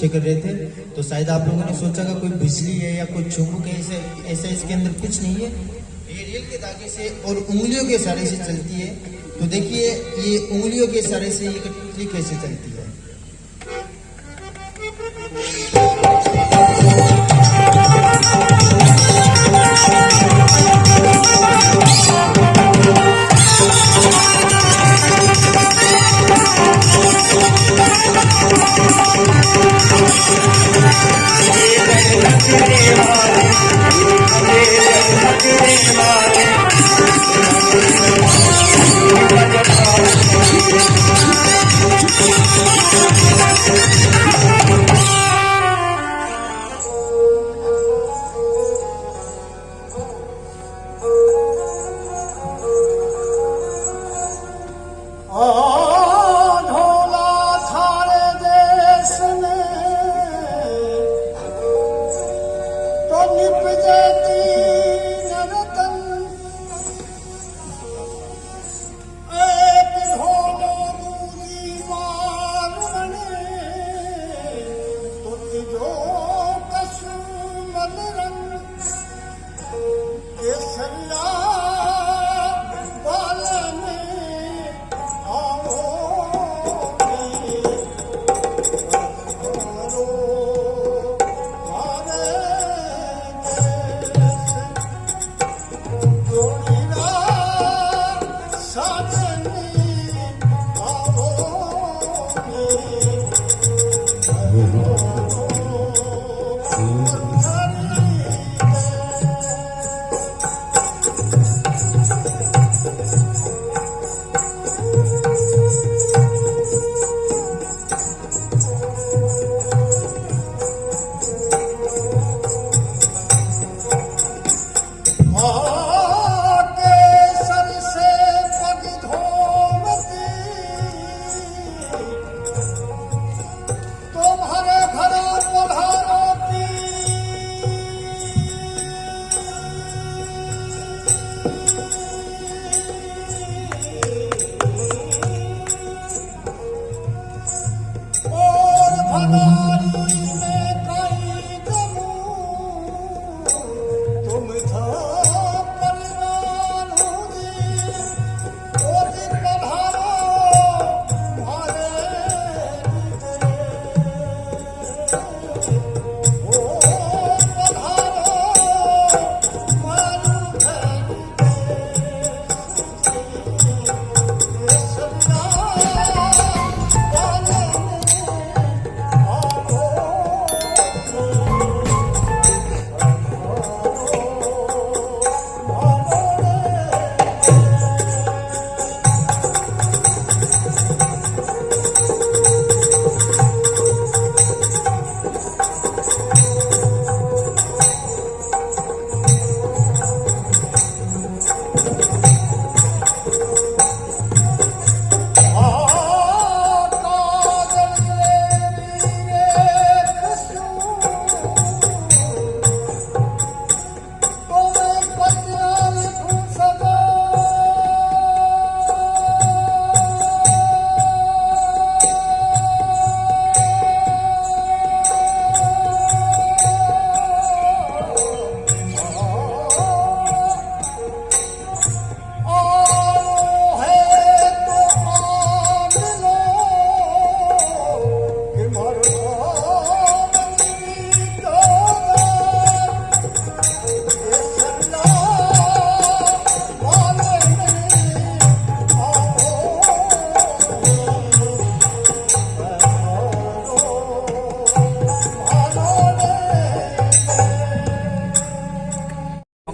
नृत्य कर रहे थे। तो शायद आप लोगों ने सोचा कि कोई बिजली है या कोई चुंबक है, ऐसा इसके अंदर कुछ नहीं है। ये रेल के धागे से और उंगलियों के इशारे से चलती है। तो देखिए ये उंगलियों के इशारे से ये कठपुतली कैसे चलती है।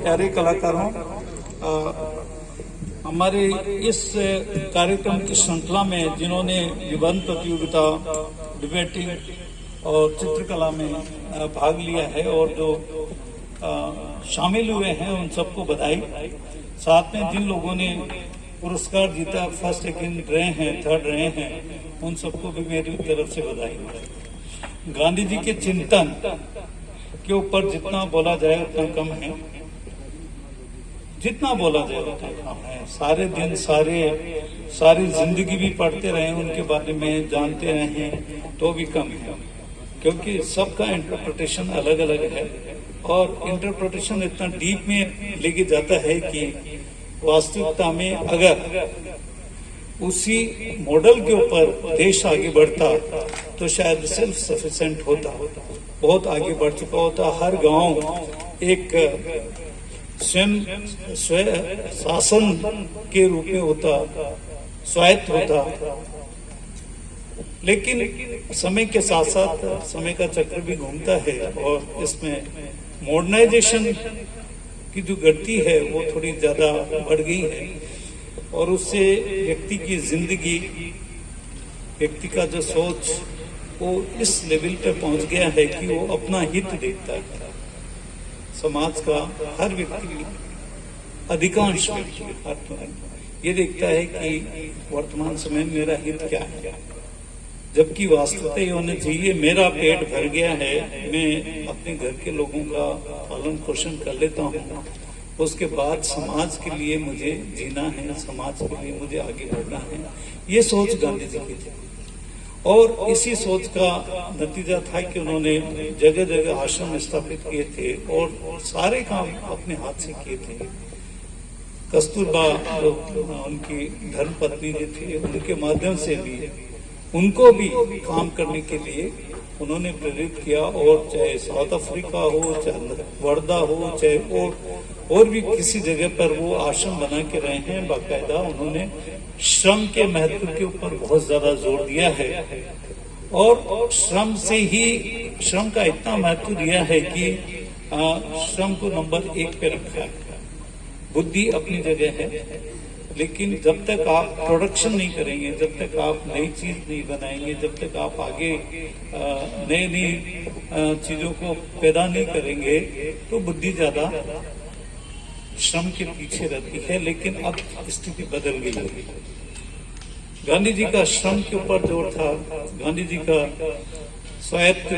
प्यारे कलाकारों, हमारे इस कार्यक्रम की श्रृंखला में जिन्होंने निबंध प्रतियोगिता, डिबेटिंग और चित्रकला में भाग लिया है और जो शामिल हुए हैं उन सबको बधाई। साथ में जिन लोगों ने पुरस्कार जीता, फर्स्ट सेकंड रहे हैं, थर्ड रहे हैं, उन सबको भी मेरी तरफ से बधाई। गांधी जी के चिंतन के ऊपर जितना बोला जाए उतना कम है, जितना बोला जाए उतना कम है। सारे दिन सारी जिंदगी भी पढ़ते रहे, उनके बारे में जानते रहे तो भी कम है। क्योंकि सबका इंटरप्रिटेशन अलग अलग है और इंटरप्रिटेशन इतना डीप में लेके जाता है कि वास्तविकता में अगर उसी मॉडल के ऊपर देश आगे बढ़ता तो शायद सेल्फ सफिशिएंट होता, बहुत आगे बढ़ चुका होता। हर गांव एक स्वयं शासन के रूप में होता, स्वायत्त होता। लेकिन समय के साथ साथ समय का चक्र भी घूमता है और इसमें मॉडर्नाइजेशन की जो गति है वो थोड़ी ज्यादा बढ़ गई है और उससे व्यक्ति की जिंदगी, व्यक्ति का जो सोच वो इस लेवल पे पहुंच गया है कि वो अपना हित देखता है। समाज का हर व्यक्ति, अधिकांश व्यक्ति ये देखता है कि वर्तमान समय में मेरा हित क्या है, जबकि वास्तविकता ये होना चाहिए मेरा पेट भर गया है, मैं अपने घर के लोगों का पालन पोषण कर लेता हूँ, उसके बाद समाज के लिए मुझे जीना है, समाज के लिए मुझे आगे बढ़ना है। ये सोच गांधी जी की थी और इसी सोच का नतीजा था कि उन्होंने जगह जगह आश्रम स्थापित किए थे और सारे काम अपने हाथ से किए थे। कस्तूरबा जो उनकी धर्म पत्नी जो थी, उनके माध्यम से भी उनको भी काम करने के लिए उन्होंने प्रेरित किया और चाहे साउथ अफ्रीका हो, चाहे वर्धा हो, चाहे और भी किसी जगह पर वो आश्रम बना के रहे हैं। बाकायदा उन्होंने श्रम के महत्व के ऊपर बहुत ज्यादा जोर दिया है और श्रम का इतना महत्व दिया है कि श्रम को नंबर 1 पे रखा है। बुद्धि अपनी जगह है, लेकिन जब तक आप प्रोडक्शन नहीं करेंगे, जब तक आप नई चीज नहीं बनाएंगे, जब तक आप आगे नई चीजों को पैदा नहीं करेंगे तो बुद्धि ज्यादा श्रम के पीछे रहती है। लेकिन अब स्थिति बदल गई है। गांधी जी का श्रम के ऊपर जोर था, गांधी जी का स्वायत्त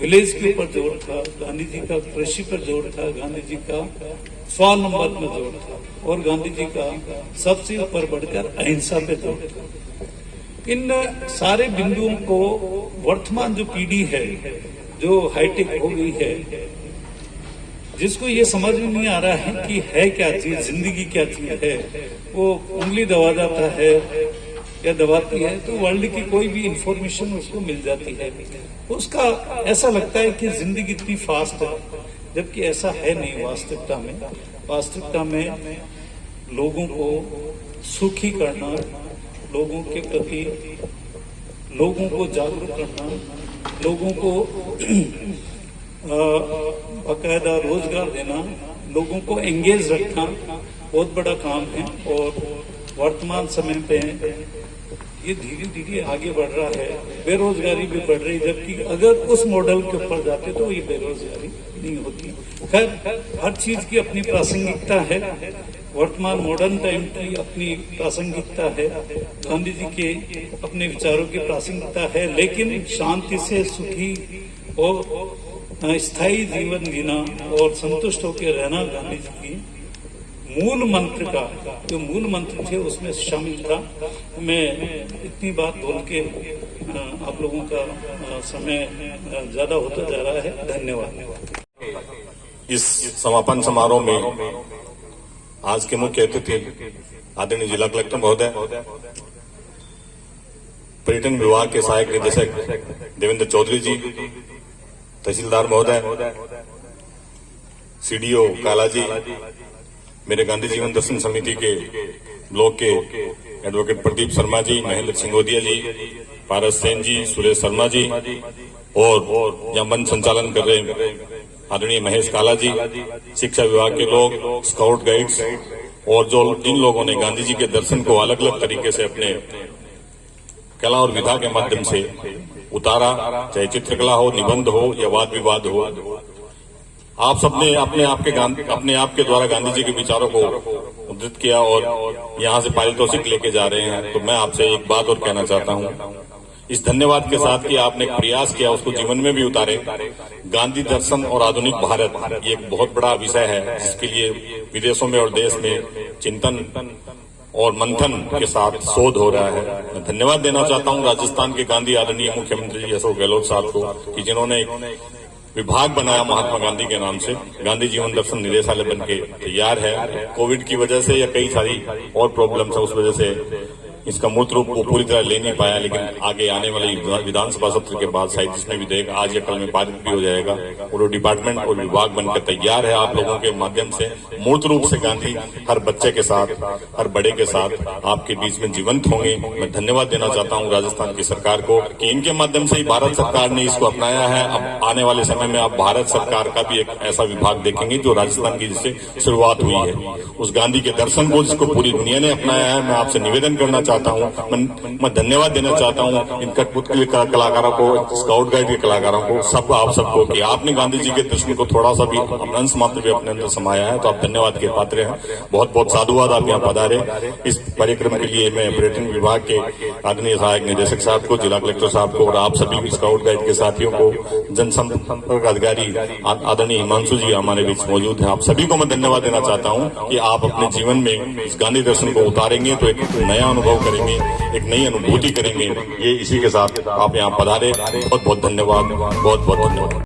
विलेज के ऊपर जोर था, गांधी जी का कृषि पर जोर था, गांधी जी का स्वावलंबन में जोर था और गांधी जी का सबसे ऊपर बढ़कर अहिंसा पे जोर था। इन सारे बिंदुओं को वर्तमान जो पीढ़ी है, जो हाईटेक हो गई है, जिसको ये समझ में नहीं आ रहा है कि है क्या चीज, जिंदगी क्या चीज है, वो उंगली दबा जाता है या दबाती है तो वर्ल्ड की कोई भी इंफॉर्मेशन उसको मिल जाती है। उसका ऐसा लगता है कि जिंदगी इतनी फास्ट है, जबकि ऐसा है नहीं। वास्तविकता में लोगों को सुखी करना, लोगों के प्रति लोगों को जागरूक करना, लोगों को बाकायदा रोजगार देना, लोगों को एंगेज रखना बहुत बड़ा काम है। और वर्तमान समय पे ये धीरे धीरे आगे बढ़ रहा है, बेरोजगारी भी बढ़ रही, जबकि अगर उस मॉडल के ऊपर जाते तो ये बेरोजगारी नहीं होती। खैर, हर चीज की अपनी प्रासंगिकता है, वर्तमान मॉडर्न टाइम की अपनी प्रासंगिकता है, गांधी जी के अपने विचारों की प्रासंगिकता है, लेकिन शांति से सुखी और स्थायी जीवन जीना और संतुष्ट होकर रहना गांधी जी की मूल मंत्र का जो मूल मंत्र थे उसमें शामिल था। मैं इतनी बात बोल के आप लोगों का समय ज्यादा होता जा रहा है। धन्यवाद। इस समापन समारोह में आज के मुख्य अतिथि आदरणीय जिला कलेक्टर महोदय, पर्यटन विभाग के सहायक निदेशक देवेंद्र चौधरी जी, तहसीलदार महोदय, सीडीओ काला जी, मेरे गांधी जीवन दर्शन समिति के ब्लॉक के एडवोकेट प्रदीप शर्मा जी, महेंद्र सिंगोदिया जी, पारस सेन जी, सुरेश शर्मा जी और यहाँ मंच संचालन कर रहे आदरणीय महेश काला जी, शिक्षा विभाग के लोग, स्काउट गाइड्स और जो जिन लोगों ने गांधी जी के दर्शन को अलग अलग तरीके से अपने कला और विधा के माध्यम से उतारा, चाहे चित्रकला हो, निबंध हो या वाद विवाद हो, आप सबने अपने आप के द्वारा गांधी जी के विचारों को उद्धृत किया और यहाँ से पारितोषिक लेके जा रहे हैं। तो मैं आपसे एक बात और कहना चाहता हूँ, इस धन्यवाद के साथ कि आपने एक प्रयास किया उसको जीवन में भी उतारे। गांधी दर्शन और आधुनिक भारत ये एक बहुत बड़ा विषय है जिसके लिए विदेशों में और देश में चिंतन और मंथन के साथ शोध हो रहा है। मैं धन्यवाद देना चाहता हूं राजस्थान के गांधी आदरणीय मुख्यमंत्री जी अशोक गहलोत साहब को कि जिन्होंने एक विभाग बनाया महात्मा गांधी के नाम से, गांधी जीवन दर्शन निदेशालय बन के तैयार है। कोविड की वजह से या कई सारी और प्रॉब्लम्स है, उस वजह से इसका मूर्त रूप वो पूरी तरह ले नहीं पाया, लेकिन आगे आने वाले विधानसभा सत्र के बाद शायद इसमें विधेयक आज या कल में पारित भी हो जाएगा और वो डिपार्टमेंट और विभाग बनकर तैयार है। आप लोगों के माध्यम से मूर्त रूप से गांधी हर बच्चे के साथ, हर बड़े के साथ आपके बीच में जीवंत होंगे। मैं धन्यवाद देना चाहता हूं राजस्थान की सरकार को कि इनके माध्यम से ही भारत सरकार ने इसको अपनाया है। अब आने वाले समय में आप भारत सरकार का भी एक ऐसा विभाग देखेंगे जो राजस्थान की जिससे शुरुआत हुई है। उस गांधी के दर्शन को जिसको पूरी दुनिया ने अपनाया है, मैं आपसे निवेदन करना चाहता हूं, मैं धन्यवाद देना चाहता हूं इन कठपुतली कलाकारों को, स्काउट गाइड के कलाकारों को, सबको, आप सबको कि आपने गांधी जी के दर्शन को थोड़ा सा भी अंश मात्र भी अपने अंदर समाया है, तो आप धन्यवाद के पात्र हैं। बहुत बहुत साधुवाद आप यहाँ पधारे। इस कार्यक्रम के लिए मैं पर्यटन विभाग के आदरणीय सहायक निदेशक साहब को, जिला कलेक्टर साहब को और आप सभी स्काउट गाइड के साथियों को, जनसंपर्क अधिकारी आदरणीय हिमांशु जी हमारे बीच मौजूद हैं, आप सभी को मैं धन्यवाद देना चाहता हूं कि आप अपने जीवन में इस गांधी दर्शन को उतारेंगे तो एक नया अनुभव करेंगे, एक नई अनुभूति करेंगे। ये इसी के साथ आप यहाँ पधारे। बहुत बहुत धन्यवाद, बहुत बहुत धन्यवाद।